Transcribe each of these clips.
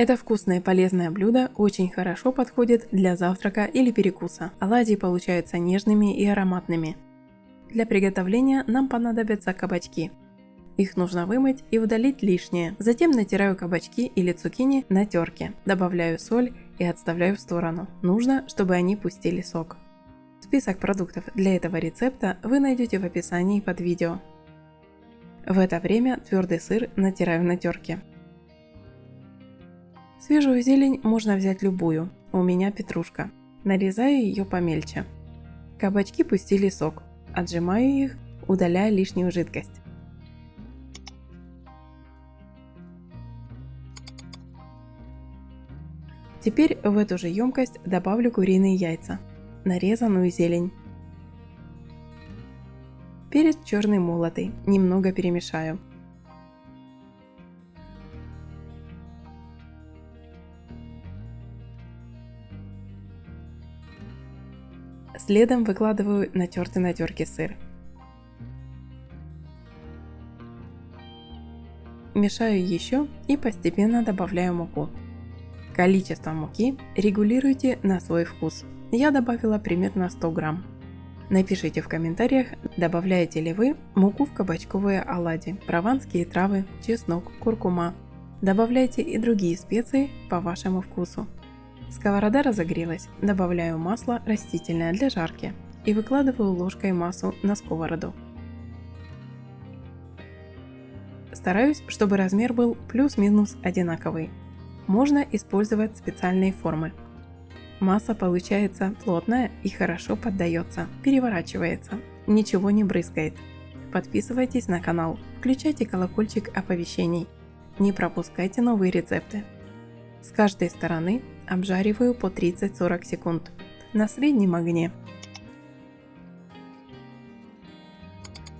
Это вкусное и полезное блюдо очень хорошо подходит для завтрака или перекуса. Оладьи получаются нежными и ароматными. Для приготовления нам понадобятся кабачки. Их нужно вымыть и удалить лишнее. Затем натираю кабачки или цукини на терке, добавляю соль и отставляю в сторону. Нужно, чтобы они пустили сок. Список продуктов для этого рецепта вы найдете в описании под видео. В это время твердый сыр натираю на терке. Свежую зелень можно взять любую, у меня петрушка. Нарезаю ее помельче. Кабачки пустили сок, отжимаю их, удаляя лишнюю жидкость. Теперь в эту же емкость добавлю куриные яйца, нарезанную зелень. Перец черный молотый, немного перемешаю. Следом выкладываю натертый на терке сыр. Мешаю еще и постепенно добавляю муку. Количество муки регулируйте на свой вкус. Я добавила примерно 100 грамм. Напишите в комментариях, добавляете ли вы муку в кабачковые оладьи, прованские травы, чеснок, куркума. Добавляйте и другие специи по вашему вкусу. Сковорода разогрелась, добавляю масло растительное для жарки и выкладываю ложкой массу на сковороду. Стараюсь, чтобы размер был плюс-минус одинаковый. Можно использовать специальные формы. Масса получается плотная и хорошо поддается, переворачивается, ничего не брызгает. Подписывайтесь на канал, включайте колокольчик оповещений, не пропускайте новые рецепты. С каждой стороны обжариваю по 30-40 секунд на среднем огне.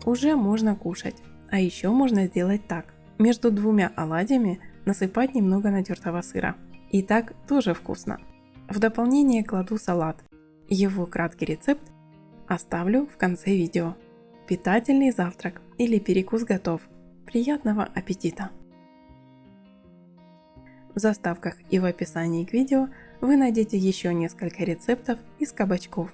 Уже можно кушать, а еще можно сделать так. Между двумя оладьями насыпать немного натертого сыра. И так тоже вкусно. В дополнение кладу салат. Его краткий рецепт оставлю в конце видео. Питательный завтрак или перекус готов. Приятного аппетита! В заставках и в описании к видео вы найдете еще несколько рецептов из кабачков.